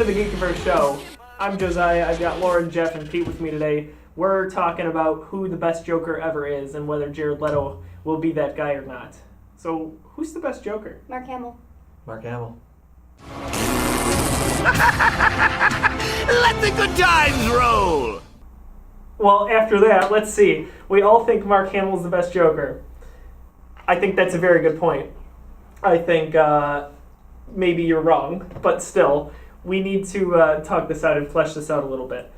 the Geekiverse show. I'm Josiah. I've got Lauren, Jeff, and Pete with me today. We're talking about who the best Joker ever is and whether Jared Leto will be that guy or not. So, who's the best Joker? Mark Hamill. Mark Hamill. Let the good times roll! Well, after that, let's see. We all think Mark Hamill's the best Joker. I think that's a very good point. I think maybe you're wrong, but still, we need to talk this out and flesh this out a little bit.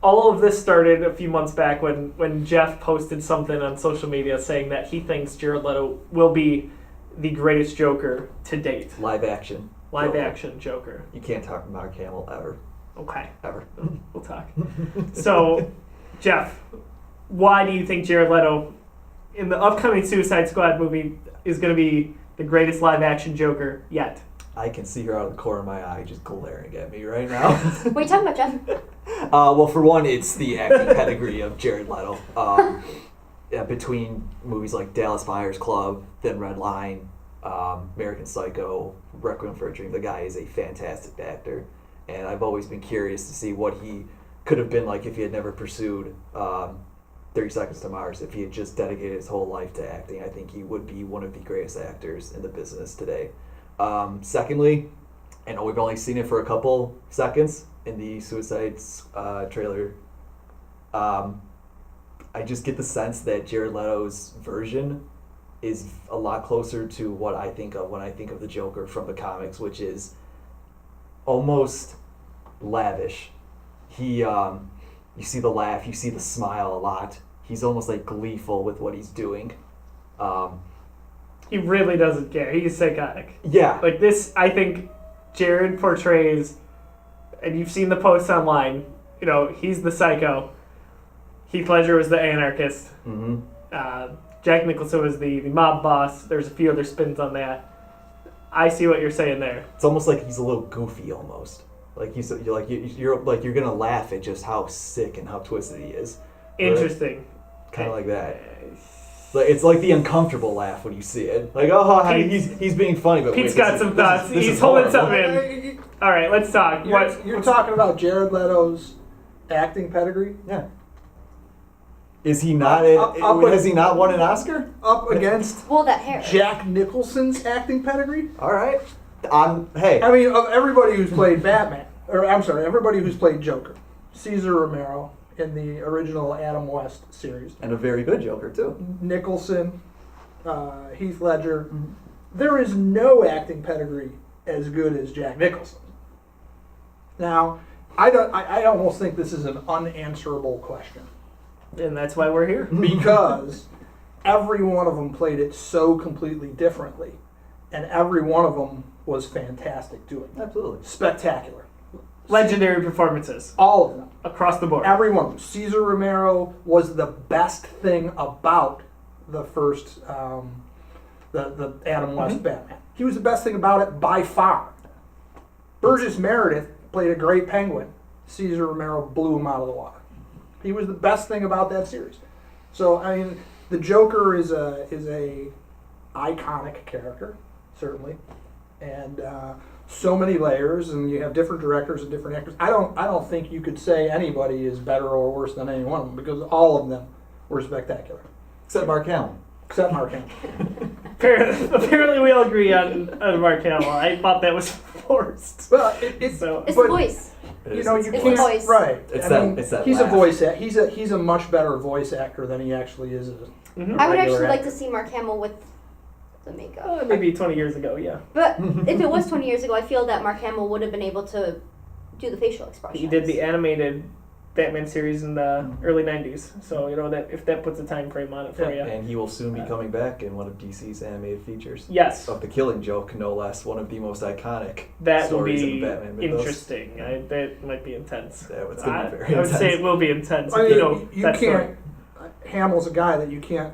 All of this started a few months back when Jeff posted something on social media saying that he thinks Jared Leto will be the greatest Joker to date. Live action. Live action Joker. You can't talk about Mark Hamill ever. Okay. Ever. We'll talk. So, Jeff, why do you think Jared Leto in the upcoming Suicide Squad movie is going to be the greatest live action Joker yet? I can see her out of the corner of my eye just glaring at me right now. What are you talking about, Jeff? Well, for one, it's the acting pedigree of Jared Leto. Between movies like Dallas Buyers Club, then Red Line, American Psycho, Requiem for a Dream, the guy is a fantastic actor. And I've always been curious to see what he could have been like if he had never pursued 30 Seconds to Mars. If he had just dedicated his whole life to acting, I think he would be one of the greatest actors in the business today. Secondly, I know we've only seen it for a couple seconds in the Suicide trailer. I just get the sense that Jared Leto's version is a lot closer to what I think of when I think of the Joker from the comics, which is almost lavish. He, you see the laugh, you see the smile a lot. He's almost like gleeful with what he's doing. He really doesn't care. He's psychotic. Yeah. Like this, I think Jared portrays, and you've seen the posts online, you know, he's the psycho. Heath Ledger was the anarchist. Mm-hmm. Jack Nicholson was the mob boss. There's a few other spins on that. I see what you're saying there. It's almost like he's a little goofy almost. Like you're gonna laugh at just how sick and how twisted he is. Interesting. Kind of like that. Like it's like the uncomfortable laugh when you see it. Like, oh, he's being funny, but Pete's got some thoughts. He's holding something in. All right, let's talk. You're talking about Jared Leto's acting pedigree? Yeah. Is he not? Has he not won an Oscar? Up against Well, that hair. Jack Nicholson's acting pedigree? All right. Hey. I mean, of everybody who's played Batman, or I'm sorry, everybody who's played Joker, Cesar Romero in the original Adam West series, And a very good Joker too. Nicholson, Heath Ledger. Mm-hmm. There is no acting pedigree as good as Jack Nicholson. Now, I almost think this is an unanswerable question. And that's why we're here. Because every one of them played it so completely differently, and every one of them was fantastic doing it. Absolutely. Spectacular. Legendary performances. All of them. Across the board. Every one of them. Cesar Romero was the best thing about the first, the Adam West Batman. He was the best thing about it by far. Burgess Meredith played a great Penguin. Cesar Romero blew him out of the water. He was the best thing about that series. So, I mean, the Joker is a iconic character, certainly, and so many layers, and you have different directors and different actors. I don't think you could say anybody is better or worse than any one of them, because all of them were spectacular. Except Mark Hamill. Except Mark Hamill. Apparently we all agree on Mark Hamill. I thought that was forced. Well, It's the voice. You know, you It's can't. the voice. Right. It's that he's laugh. a voice. He's a much better voice actor than he actually is. Mm-hmm. I would actually regular like actor. to see Mark Hamill with the makeup. Maybe 20 years ago, yeah. But if it was 20 years ago, I feel that Mark Hamill would have been able to do the facial expressions. He did the animated Batman series in the early 90s. So, you know, that if that puts a time frame on it for you. And he will soon be coming back in one of DC's animated features. Yes. Of The Killing Joke, no less, one of the most iconic That will stories in be the Batman mythos. interesting. That might be intense. Yeah, it's going to be very I would intense. say it will be intense. I if mean, you know you that can't. story. Hamill's a guy that you can't.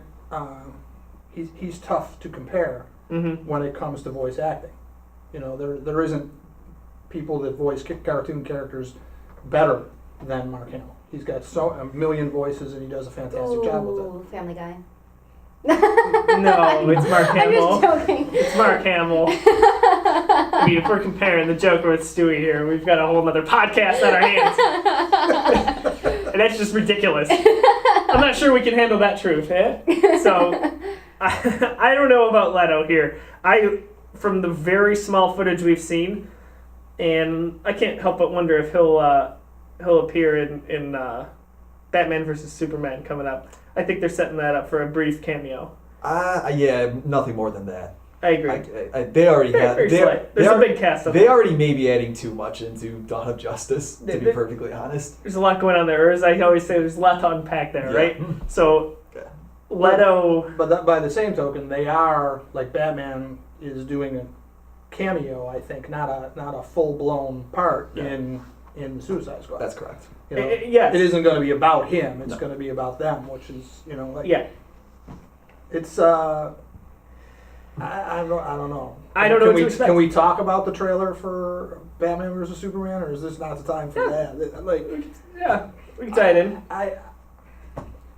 He's tough to compare Mm-hmm. when it comes to voice acting. You know, there isn't people that voice cartoon characters better than Mark Hamill. He's got a million voices, and he does a fantastic job with it. Ooh, Family Guy. No, it's Mark Hamill. I'm just joking. It's Mark Hamill. I mean, if we're comparing the Joker with Stewie here, we've got a whole other podcast on our hands. And that's just ridiculous. I'm not sure we can handle that truth, eh? So, I don't know about Leto here. From the very small footage we've seen, and I can't help but wonder if he'll appear in Batman vs. Superman coming up. I think they're setting that up for a brief cameo. Yeah, nothing more than that. I agree. They already have. There's a big cast of They them. already may be adding too much into Dawn of Justice, to be perfectly honest. There's a lot going on there. Or as I always say, there's a lot to unpack there, right? So, Leto... But by the same token, they are, like Batman is doing a cameo, I think, not a full-blown part in the Suicide Squad. That's correct. You know, yes. It isn't going to be about him. It's going to be about them, which is, like... Yeah. It's, I don't know. I don't know what to expect. Can we talk about the trailer for Batman vs. Superman, or is this not the time for that? Yeah, we can tie it in.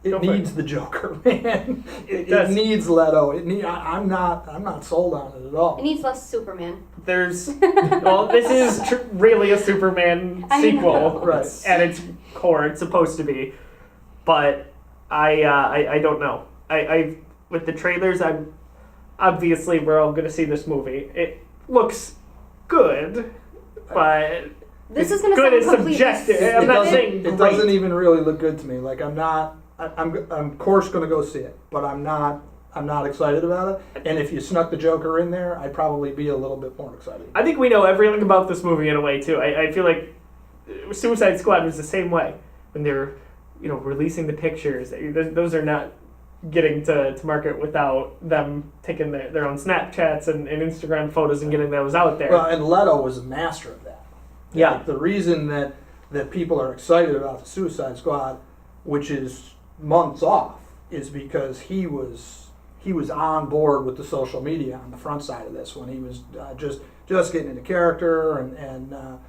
It needs the Joker, man. It needs Leto. I'm not sold on it at all. It needs less Superman. This is really a Superman sequel, right? At its core, it's supposed to be, but I don't know. I with the trailers, obviously we're all going to see this movie. It looks good, but this is going to good sound is subjective. I'm not saying it great. doesn't even really look good to me. Like I'm of course going to go see it, but I'm not excited about it. And if you snuck the Joker in there, I'd probably be a little bit more excited. I think we know everything about this movie in a way too. I feel like Suicide Squad was the same way when they're releasing the pictures. Those are not getting to market without them taking their own Snapchats and Instagram photos and getting those out there. Well, and Leto was a master of that. Yeah. Like, the reason that people are excited about the Suicide Squad, which is months off, is because he was on board with the social media on the front side of this when he was just getting into character and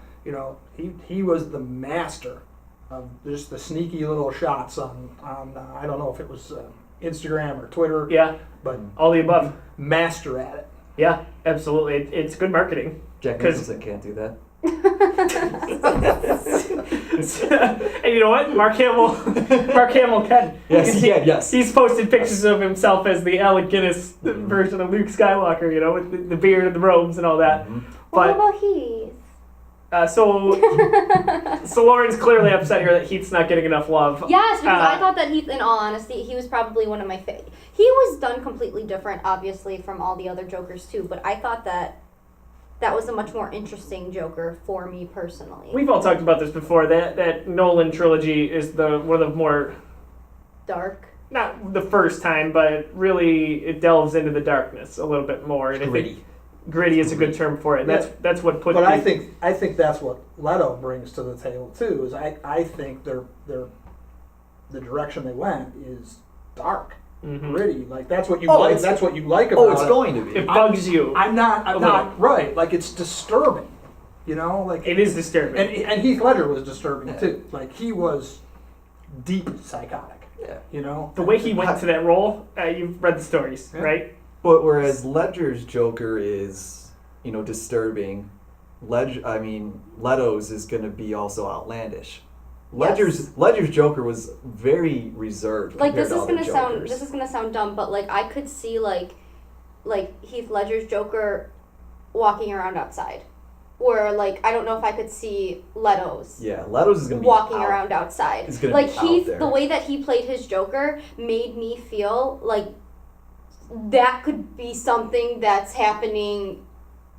he was the master of just the sneaky little shots on I don't know if it was Instagram or Twitter. Yeah, but all the above. Master at it. Yeah, absolutely. It's good marketing. Jack Nicholson can't do that. And you know what? Mark Hamill can. Yes, he can, yes. He's posted pictures of himself as the Alec Guinness version of Luke Skywalker, with the beard and the robes and all that. Mm-hmm. What about Heath? So Lauren's clearly upset here that Heath's not getting enough love. Yes, because I thought that Heath, in all honesty, he was probably one of my favorites. He was done completely different, obviously, from all the other Jokers too, but I thought that was a much more interesting Joker for me personally. We've all talked about this before. That Nolan trilogy is one of the more dark. Not the first time, but really it delves into the darkness a little bit more. And Gritty. Gritty is a good term for it. And that's what put. But I think that's what Leto brings to the table too. Is I think the direction they went is dark, gritty. Like that's what you like. That's what you like about it. Oh, it's going to be. It bugs you. I'm not right. Like it's disturbing. Like it is disturbing. And Heath Ledger was disturbing too. Like he was deep psychotic. Yeah. The way he went to that role, you've read the stories, right? But whereas Ledger's Joker is, disturbing, Leto's is going to be also outlandish. Ledger's Joker was very reserved. Like this is gonna sound dumb, but like I could see like Heath Ledger's Joker walking around outside. Or, like, I don't know if I could see Leto's. Yeah, Leto's is going to be walking around outside. It's gonna like, be Heath, the way that he played his Joker made me feel like that could be something that's happening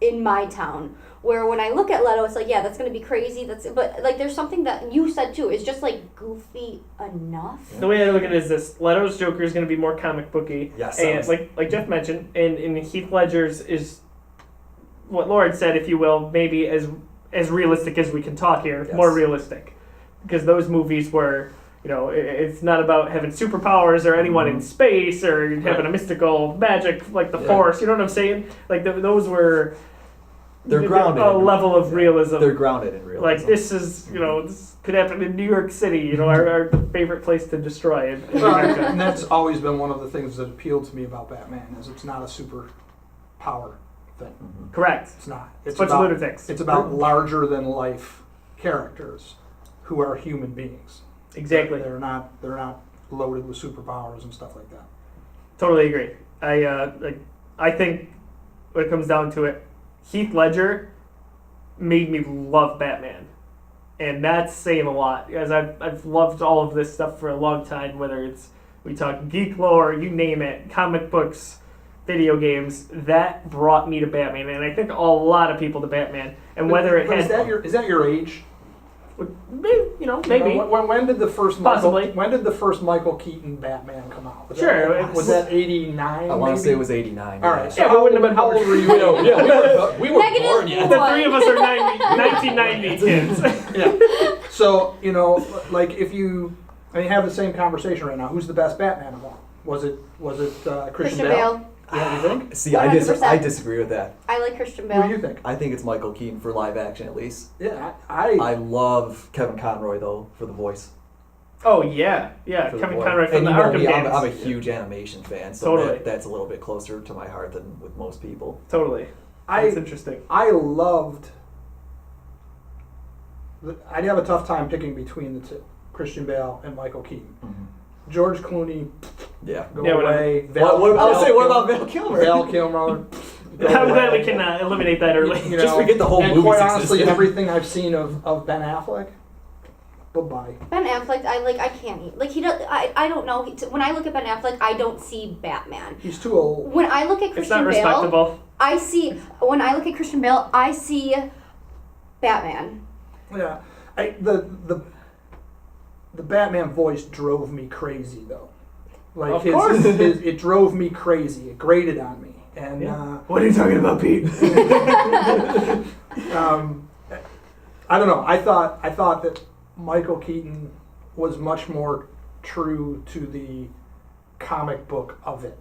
in my town. Where when I look at Leto, it's like, yeah, that's going to be crazy. But, like, there's something that you said, too. It's just, like, goofy enough. The way I look at it is this. Leto's Joker is going to be more comic booky. Yes. And, like Jeff mentioned, and Heath Ledger's is what Lauren said, if you will, maybe as realistic as we can talk here, more realistic. Because those movies were, it's not about having superpowers or anyone in space or having a mystical magic like the Force, you know what I'm saying? Like, those were... They're grounded. A level of realism. They're grounded in realism. Like, this is, this could happen in New York City, our favorite place to destroy in America. And that's always been one of the things that appealed to me about Batman, is it's not a super power thing. Correct. It's not. It's a bunch of lunatics. It's about larger than life characters who are human beings. Exactly. They're not loaded with superpowers and stuff like that. Totally agree. I think when it comes down to it, Heath Ledger made me love Batman, and that's saying a lot. Because I've loved all of this stuff for a long time. Whether it's we talk geek lore, you name it, comic books, video games, that brought me to Batman, and I think a lot of people to Batman. And whether it has is that your age? Maybe. When did the first Possibly. When did the first Michael Keaton Batman come out? Was Sure. that 89? I want to say it was 89. All right. So Yeah, we wouldn't have been how old were you? we weren't Negative born yet. The three of us are 1990 kids. Yeah. So like if you have the same conversation right now. Who's the best Batman of all? Was it Christian Bale? Yeah, you think? See, I 100%. disagree with that. I like Christian Who Bale. do you think? I think it's Michael Keaton for live action at least. Yeah, I love Kevin Conroy though for the voice. Oh yeah, For the Kevin voice. Conroy from And the you know Arkham me, games. I'm a huge animation fan, so Totally. that's a little bit closer to my heart than with most people. Totally. That's interesting. I loved. I'd have a tough time picking between the two, Christian Bale and Michael Keaton. Mm-hmm. George Clooney, Yeah. go Yeah, away. What about Val Kilmer? Val Kilmer. I'm glad we can eliminate that early. Just forget the whole and movie quite success. honestly, everything I've seen of Ben Affleck, bye-bye. Ben Affleck, I can't eat. Like he does. I don't know. When I look at Ben Affleck, I don't see Batman. He's too old. When I look at It's Christian not Bale, respectable. when I look at Christian Bale, I see Batman. Yeah, the Batman voice drove me crazy though. Like Of course. it drove me crazy. It grated on me. And What are you talking about, Pete? I don't know. I thought that Michael Keaton was much more true to the comic book of it.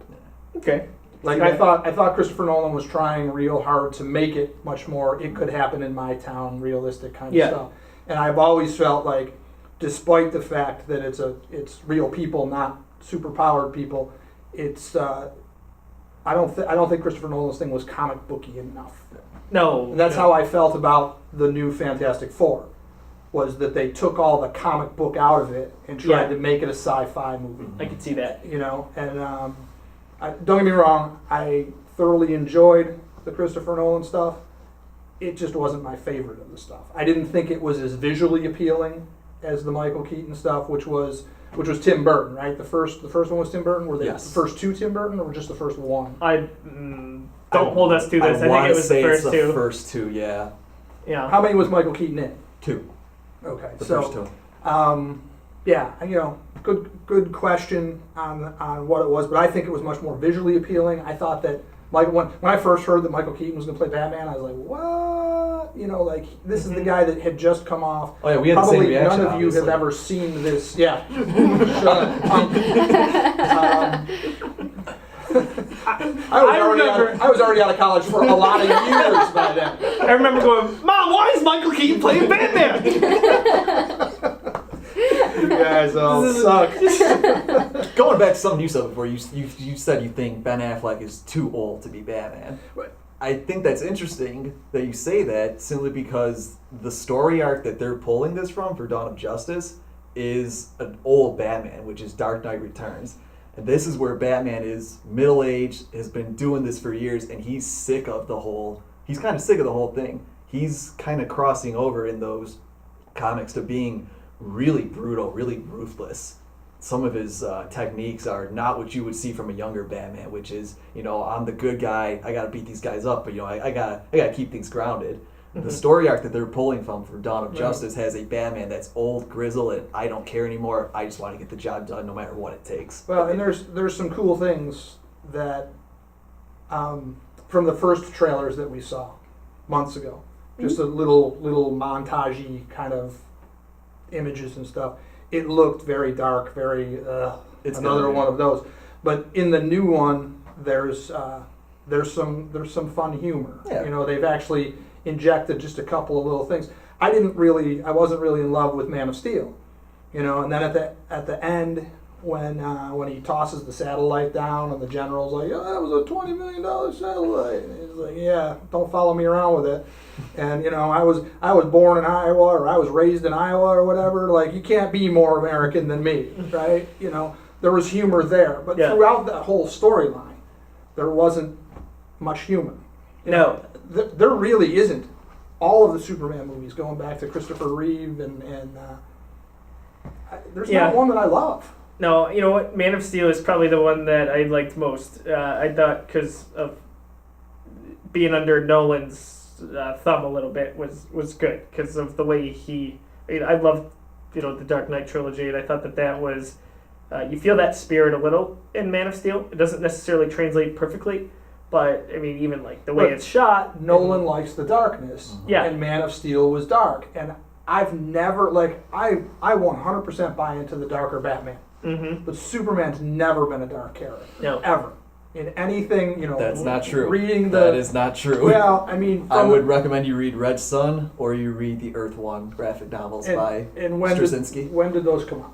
Okay. Like I thought Christopher Nolan was trying real hard to make it much more it could happen in my town, realistic kind of stuff. And I've always felt like, despite the fact that it's real people, not superpowered people, it's I don't think Christopher Nolan's thing was comic booky enough. No. And that's how I felt about the new Fantastic Four, was that they took all the comic book out of it and tried to make it a sci-fi movie. I can see that. And don't get me wrong, I thoroughly enjoyed the Christopher Nolan stuff. It just wasn't my favorite of the stuff. I didn't think it was as visually appealing as the Michael Keaton stuff, which was Tim Burton, right? The first one was Tim Burton. Were they the first two Tim Burton, or just the first one? Don't hold us to this. I think it was the first two. First two, yeah. Yeah. How many was Michael Keaton in? 2. Okay, The first 2. Yeah, good question on what it was, but I think it was much more visually appealing. I thought that when I first heard that Michael Keaton was going to play Batman, I was like, what? This is the guy that had just come off. Oh yeah, we had the same Probably reaction. none of you obviously. have ever seen this. Yeah. Shut up. I was already out of college for a lot of years by then. I remember going, Mom, why is Michael Keaton playing Batman? You guys all suck. Going back to something you said before, you said you think Ben Affleck is too old to be Batman. I think that's interesting that you say that, simply because the story arc that they're pulling this from for Dawn of Justice is an old Batman, which is Dark Knight Returns. And this is where Batman is middle-aged, has been doing this for years, and he's kind of sick of the whole thing. He's kind of crossing over in those comics to being really brutal, really ruthless. Some of his techniques are not what you would see from a younger Batman, which is, I'm the good guy, I gotta beat these guys up, but I gotta keep things grounded. The story arc that they're pulling from for Dawn of Justice has a Batman that's old, grizzled, and I don't care anymore. I just want to get the job done no matter what it takes. Well, and there's some cool things that from the first trailers that we saw months ago, just a little montagey kind of images and stuff. It looked very dark, very It's another gonna be. one of those. But in the new one, there's some fun humor. Yeah. They've actually injected just a couple of little things. I wasn't really in love with Man of Steel, and then at the end when he tosses the satellite down and the general's like, "Oh, that was a $20 million satellite." And he's like, "Yeah, don't follow me around with it." And I was born in Iowa, or I was raised in Iowa, or whatever. Like, you can't be more American than me, right? There was humor there, but throughout that whole storyline, there wasn't much humor. No, There really isn't. All of the Superman movies, going back to Christopher Reeve, and there's not one that I love. No, you know what? Man of Steel is probably the one that I liked most. I thought because of being under Nolan's thumb a little bit was good because of the way I loved the Dark Knight trilogy, and I thought that was you feel that spirit a little in Man of Steel. It doesn't necessarily translate perfectly, but I mean even like the way it's shot. Nolan likes the darkness, and Man of Steel was dark, and I've never I 100% buy into the darker Batman. Mm-hmm. But Superman's never been a dark character. No. Ever. In anything, That's not true. That is not true. Well, I mean... I would recommend you read Red Sun, or you read the Earth One graphic novels by Straczynski. When did those come out?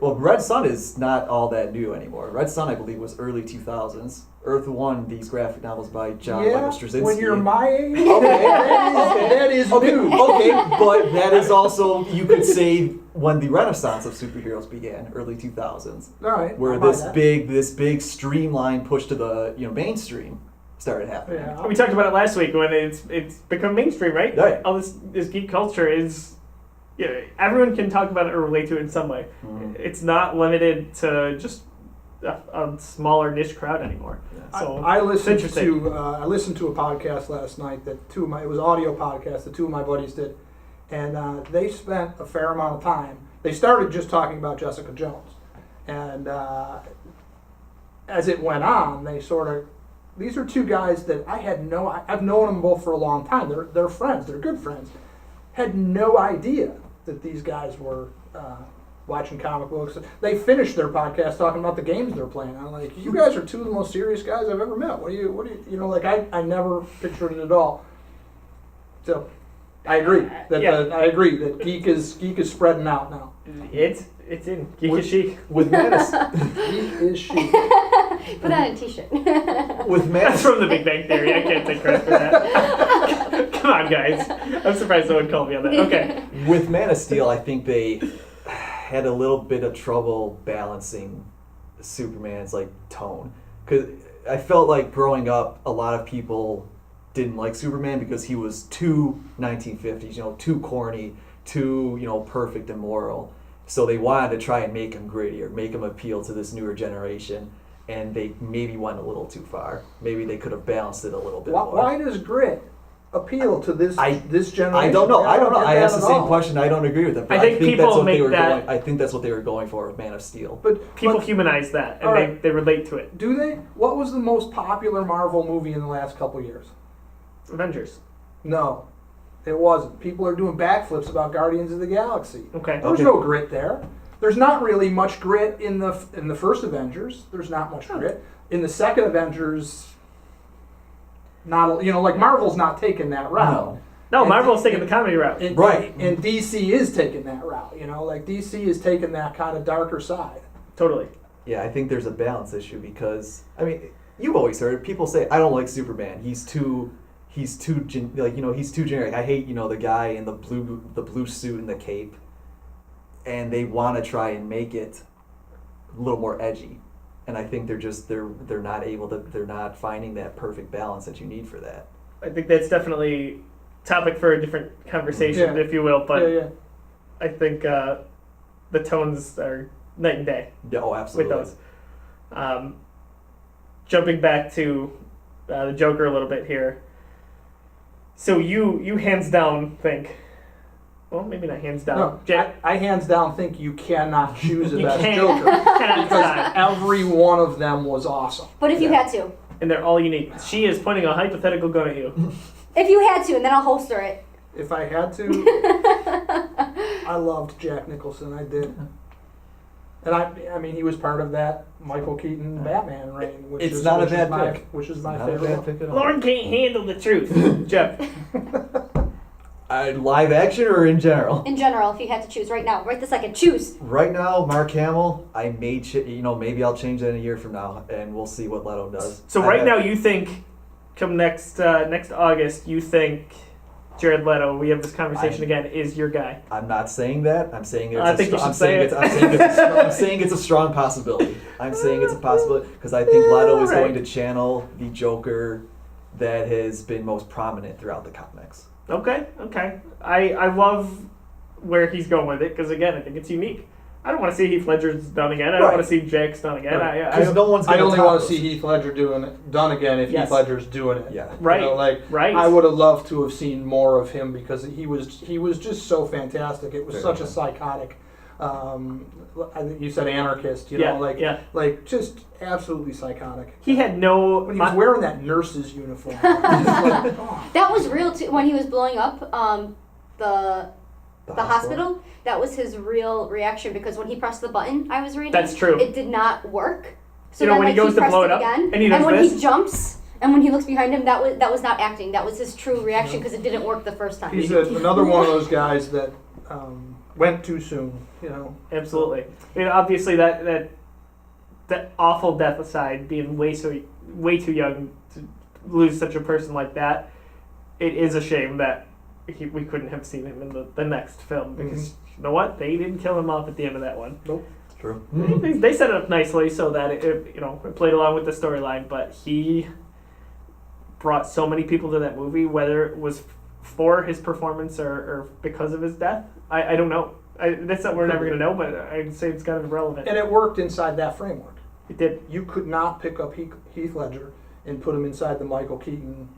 Well, Red Sun is not all that new anymore. Red Sun, I believe, was early 2000s. Earth One, these graphic novels by John Michael Straczynski. When you're my age, that is okay, new. Okay, but that is also, you could say, when the renaissance of superheroes began, early 2000s. All right. Where this big streamline push to the mainstream started happening. Yeah. We talked about it last week when it's become mainstream, right? Right. All this geek culture is... everyone can talk about it or relate to it in some way. Mm-hmm. It's not limited to just a smaller niche crowd anymore. Yeah. So I listened to a podcast last night that it was an audio podcast that two of my buddies did, and they spent a fair amount of time. They started just talking about Jessica Jones, and as it went on, these are two guys that I've known them both for a long time. They're friends. They're good friends. Had no idea that these guys were watching comic books. They finished their podcast talking about the games they're playing. I'm like, you guys are two of the most serious guys I've ever met. What do you I never pictured it at all. So I agree that geek is spreading out now. It's in geek is chic. With Man of Geek is chic. Put on a t-shirt. That's from The Big Bang Theory. I can't take credit for that. Come on, guys. I'm surprised no one called me on that. Okay. With Man of Steel, I think they had a little bit of trouble balancing Superman's tone, because I felt like growing up, a lot of people didn't like Superman because he was too 1950s, too corny, too perfect and moral. So they wanted to try and make him grittier, make him appeal to this newer generation, and they maybe went a little too far. Maybe they could have balanced it a little bit more. Why does grit appeal to this generation? I don't know. I asked the same all. question. I don't agree with it. But I think people that's what make they were that- I think that's what they were going for with Man of Steel. But People humanize that, and Alright. they relate to it. do they? What was the most popular Marvel movie in the last couple years? Avengers. No, it wasn't. People are doing backflips about Guardians of the Galaxy. Okay. There was no grit there. There's not really much grit in the first Avengers. There's not much grit in the second Avengers. Not Marvel's not taking that route. No, And Marvel's taking the comedy route. Right. And DC is taking that route. DC is taking that kind of darker side. Totally. Yeah, I think there's a balance issue because you've always heard people say, "I don't like Superman. He's too generic. I hate the guy in the blue suit and the cape," and they want to try and make it a little more edgy. And I think they're not finding that perfect balance that you need for that. I think that's definitely topic for a different conversation, Yeah. if you will. But Yeah. I think the tones are night and day Yeah, oh, with absolutely. those. Jumping back to the Joker a little bit here. So you hands down think, well, maybe not hands down. No, I hands down think you cannot choose the You best can't. Joker Cannot because decide. every one of them was awesome. But if you had to. And they're all unique. She is pointing a hypothetical gun at you. If you had to, and then I'll holster it. If I had to, I loved Jack Nicholson. I did. And I mean, he was part of that Michael Keaton Batman reign, which It's is not a which is bad my pick. which is my Not a favorite. bad one. pick at all. Lauren can't handle the truth. Jeff. Live action or in general? In general, if you had to choose right now, right this second, choose. Right now, Mark Hamill. I may, maybe I'll change that in a year from now, and we'll see what Leto does. So right now, you think, come next August, you think Jared Leto, we have this conversation again, is your guy. I'm not saying that. I'm saying it's I think you should say it. I'm saying it's a strong possibility. I'm saying it's a possibility because I think Leto is going to channel the Joker that has been most prominent throughout the comics. Okay. I love where he's going with it because, again, I think it's unique. I don't want to see Heath Ledger's done again. I don't want to see Jake's done again. Because no one's. I only want to see Heath Ledger done again if Yes. Heath Ledger's doing it. Yeah. Right. Right. I would have loved to have seen more of him because he was just so fantastic. It was such a psychotic. I think you said anarchist. Like just absolutely psychotic. He had no. When he was wearing that nurse's uniform. That was real too. When he was blowing up the hospital, that was his real reaction because when he pressed the button, I was reading. That's true. It did not work. So when he goes to blow it up, again, and he does when this? he jumps, and when he looks behind him, that was not acting. That was his true reaction because it didn't work the first time. He's another one of those guys that went too soon. Absolutely. Obviously that awful death aside, being way too young to lose such a person like that, it is a shame that we couldn't have seen him in the next film because you know what? They didn't kill him off at the end of that one. Nope. True. They set it up nicely so that it played along with the storyline, but he brought so many people to that movie, whether it was for his performance or because of his death. I don't know. That's not we're never going to know, but I'd say it's kind of irrelevant. And it worked inside that framework. It did. You could not pick up Heath Ledger and put him inside the Michael Keaton,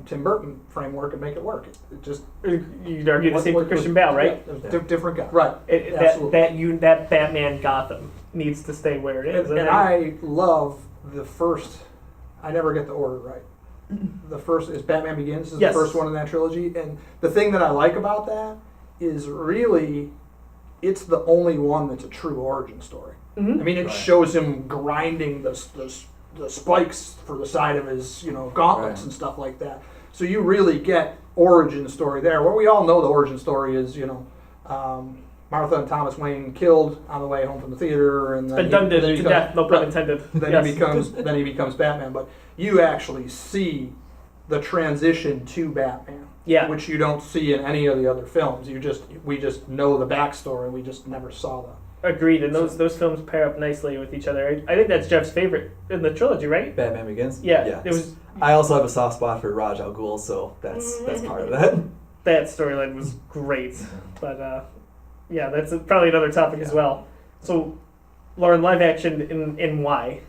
Tim Burton framework and make it work. It just you'd argue the same for Christian Bale, right? Yeah, different guy, right? Absolutely. That Batman Gotham needs to stay where it is. And I love the first. I never get the order right. The first is Batman Begins. Is yes. The first one in that trilogy, and the thing that I like about that is really, it's the only one that's a true origin story. Mm-hmm. I mean, it shows him grinding the spikes for the side of his, gauntlets and stuff like that. So you really get origin story there. Where we all know the origin story is, Martha and Thomas Wayne killed on the way home from the theater, and then been done to death. No pun intended. Then he becomes Batman. But you actually see the transition to Batman, which you don't see in any of the other films. We just know the backstory. We just never saw that. Agreed, and those films pair up nicely with each other. I think that's Jeff's favorite in the trilogy, right? Batman Begins. Yeah. It was. I also have a soft spot for Ra's al Ghul, so that's part of that. That storyline was great, but that's probably another topic as well. So, Lauren, live action in why?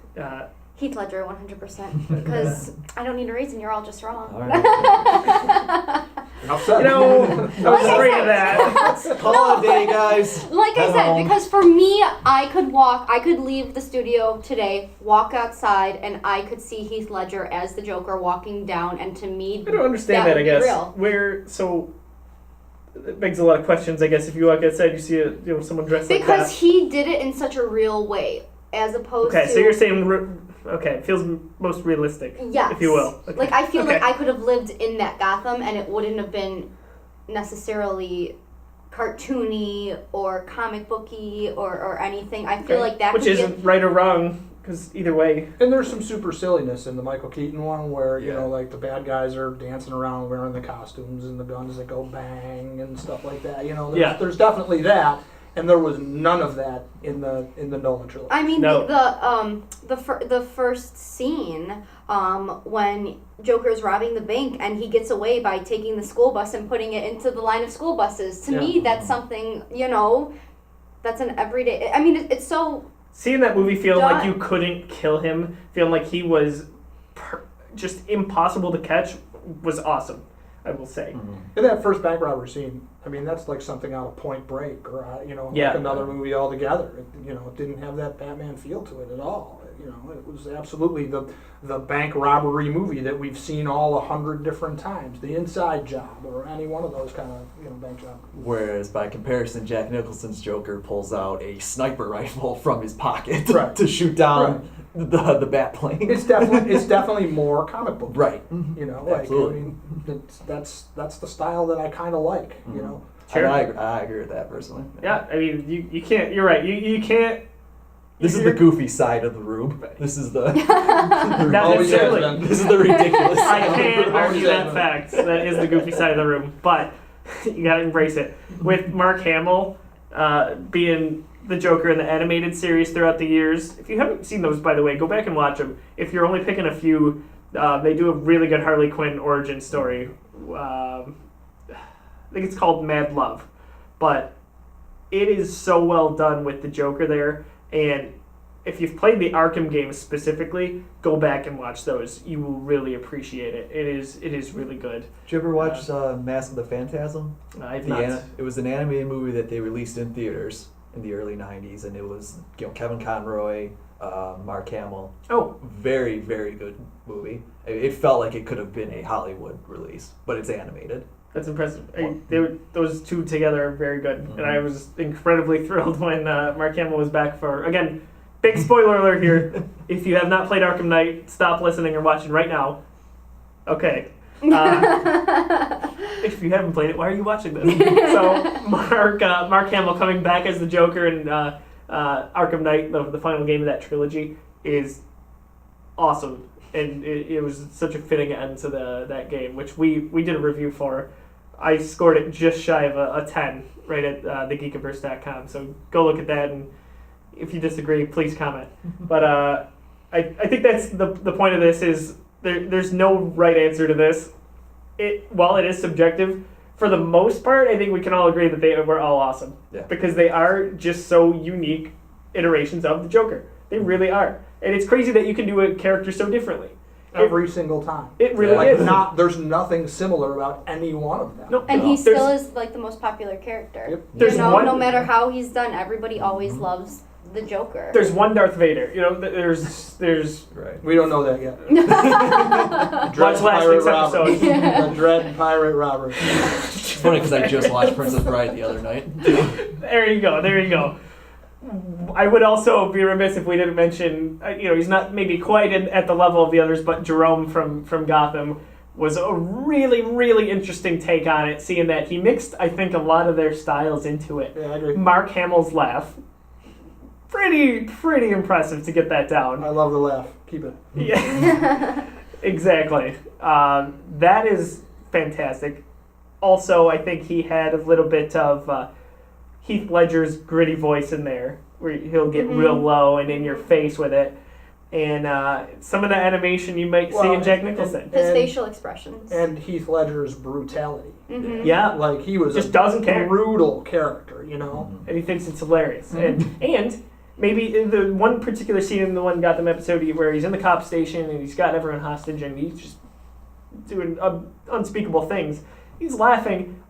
Heath Ledger, 100%. Because I don't need a reason. You're all just wrong. All right. Enough said. I was afraid of that. Call it a day, guys. Like I said, because for me, I could leave the studio today, walk outside, and I could see Heath Ledger as the Joker walking down, and to me, I don't understand that. I guess real. It begs a lot of questions. I guess if you walk outside, you see someone dressed like that. Because he did it in such a real way, as opposed to. Okay, so you're saying. Okay, it feels most realistic, if you will. Okay. Like, I feel like I could have lived in that Gotham, and it wouldn't have been necessarily cartoony or comic booky or anything. I feel like that which isn't right or wrong, because either way. And there's some super silliness in the Michael Keaton one where, like the bad guys are dancing around wearing the costumes and the guns that go bang and stuff like that. There's definitely that. And there was none of that in the Nolan trilogy. I mean, the first scene when Joker's robbing the bank and he gets away by taking the school bus and putting it into the line of school buses. To me, that's something that's an everyday. I mean, it's so. Seeing that movie, feeling like you couldn't kill him, feeling like he was just impossible to catch, was awesome. I will say. Mm-hmm. In that first bank robbery scene, I mean, that's like something out of Point Break or like another movie altogether. It didn't have that Batman feel to it at all. It was absolutely the bank robbery movie that we've seen all 100 different times. The Inside Job, or any one of those kind of bank job. Whereas by comparison, Jack Nicholson's Joker pulls out a sniper rifle from his pocket Right. to shoot down the bat plane. It's definitely more comic book. Right. Absolutely. That's the style that I kind of like. Sure. I agree with that personally. Yeah, I mean, you can't. You're right. You can't. This is the goofy side of the room. This is the Not Always has necessarily. been. this is the ridiculous I side. can't argue that Always fact. That is the goofy side of the room, but you gotta embrace it. With Mark Hamill being the Joker in the animated series throughout the years, if you haven't seen those, by the way, go back and watch them. If you're only picking a few, they do a really good Harley Quinn origin story. I think it's called Mad Love, but it is so well done with the Joker there. And if you've played the Arkham games specifically, go back and watch those. You will really appreciate it. It is really good. Did you ever watch Mask of the Phantasm? I've not. It was an animated movie that they released in theaters in the early '90s, and it was Kevin Conroy, Mark Hamill. Oh, Very, very good movie. It felt like it could have been a Hollywood release, but it's animated. that's impressive. Those two together are very good. And I was incredibly thrilled when Mark Hamill was back for, again, big spoiler alert here. If you have not played Arkham Knight, stop listening and watching right now. Okay. If you haven't played it, why are you watching this? So Mark Hamill coming back as the Joker in Arkham Knight, the final game of that trilogy, is awesome. And it was such a fitting end to that game, which we did a review for. I scored it just shy of a 10 right at thegeekiverse.com. So go look at that, and if you disagree, please comment. But I think that's the point of this is there's no right answer to this. While it is subjective, for the most part, I think we can all agree that they were all awesome. Yeah. Because they are just so unique iterations of the Joker. They really are. And it's crazy that you can do a character so differently. Every single time. It really Like is. there's nothing similar about any one of them. Nope. And No. he still There's- is like the most popular character. Yep. There's no one- matter how he's done, everybody always loves the Joker. There's one Darth Vader. There's Right. We don't know that yet. Watch last week's Robert. episode. The Dread Pirate Robert. It's funny because I just watched Princess Bride the other night. There you go. I would also be remiss if we didn't mention, he's not maybe quite at the level of the others, but Jerome from Gotham was a really, really interesting take on it, seeing that he mixed, I think, a lot of their styles into it. Yeah, I agree. Mark Hamill's laugh, pretty impressive to get that down. I love the laugh. Keep it. Yeah, exactly. That is fantastic. Also, I think he had a little bit of Heath Ledger's gritty voice in there, where he'll get real low and in your face with it. And some of the animation you might see in Jack Nicholson. His facial expressions. And Heath Ledger's brutality. Yeah, Like he was Just a doesn't care. brutal character, and he thinks it's hilarious. And maybe in the one particular scene in the one Gotham episode where he's in the cop station and he's got everyone hostage and he's just doing unspeakable things. He's laughing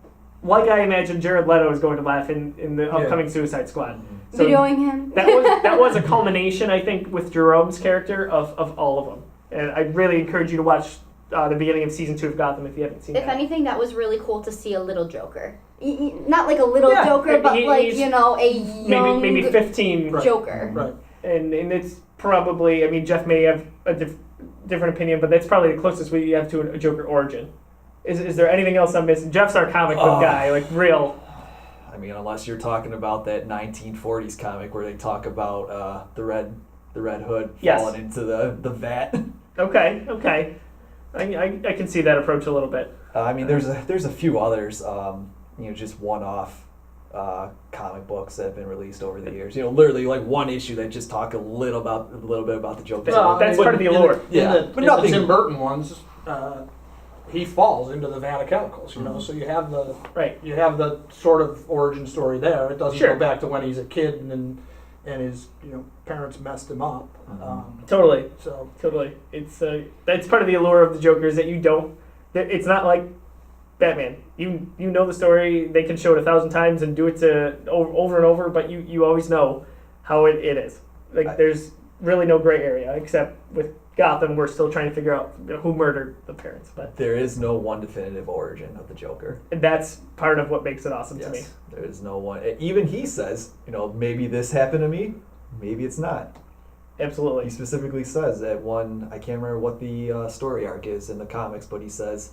like I imagine Jared Leto is going to laugh in the upcoming Suicide Squad. So Videoing him. that was a culmination, I think, with Jerome's character of all of them. And I really encourage you to watch the beginning of season 2 of Gotham if you haven't seen If that. anything, that was really cool to see a little Joker. Not like a little Yeah, Joker, but he's a young maybe 15. Right. Joker. Right. And it's probably, I mean, Jeff may have a different opinion, but that's probably the closest we have to a Joker origin. Is there anything else I'm missing? Jeff's our comic book guy, like real. I mean, unless you're talking about that 1940s comic where they talk about the Red Hood Yes. falling into the vat. Okay. I can see that approach a little bit. I mean, there's a few others, just one-off comic books that have been released over the years. Literally like one issue that just talk a little bit about the Joker. That's part of the allure. But in nothing. the Tim Burton ones, he falls into the Vat of Chemicals, so you have the Right. you have the sort of origin story there. It doesn't Sure. go back to when he's a kid and his parents messed him up. Totally. So It's that's part of the allure of the Joker is that you don't. It's not like Batman. You know the story. They can show it 1,000 times and do it over and over, but you always know how it is. Like there's really no gray area, except with Gotham, we're still trying to figure out who murdered the parents. But There is no one definitive origin of the Joker. that's part of what makes it awesome to me. Yes, there is no one. Even he says, maybe this happened to me, maybe it's not. He Absolutely. specifically says that one, I can't remember what the story arc is in the comics, but he says,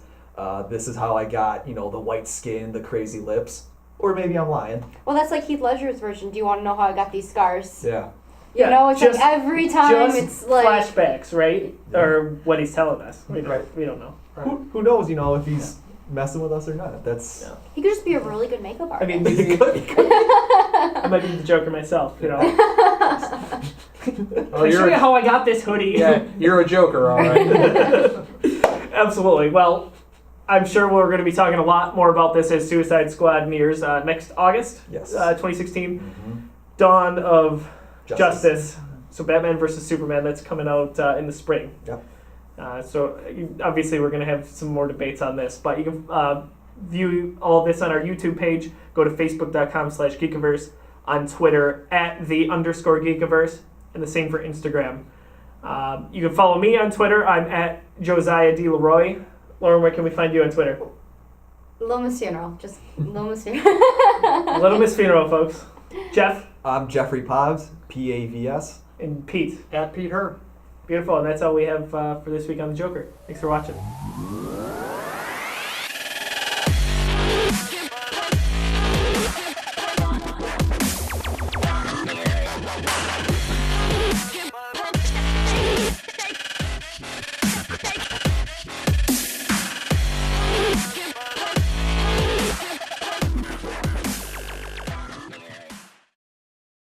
this is how I got, the white skin, the crazy lips. Or maybe I'm lying. Well, that's like Heath Ledger's version. Do you want to know how I got these scars? Yeah. You know, it's just- like every time Just it's like flashbacks, right? Yeah. Or what he's telling us. We don't, Right. we don't know. Who knows, if he's messing with us or not. That's... Yeah. he could just be a really good makeup I artist. mean, maybe I might be the Joker myself, Oh, I show you how I got this hoodie. yeah, you're a Joker, all right. Absolutely. Well, I'm sure we're going to be talking a lot more about this as Suicide Squad nears next August, Yes. 2016, Mhm. Dawn of Justice. So Batman versus Superman, that's coming out in the spring. Yep. Obviously we're going to have some more debates on this, but you can view all this on our YouTube page. Go to facebook.com/Geekiverse, on Twitter @_Geekiverse, and the same for Instagram. You can follow me on Twitter. I'm at Josiah LeRoy. Lauren, where can we find you on Twitter? Little Miss Funeral. Just Little Miss Funeral. Little Miss Funeral, folks. Jeff I'm Jeffrey Pavs, Pavs. and Pete. At Pete Herr. Beautiful, and that's all we have for this week on The Joker. Thanks for watching.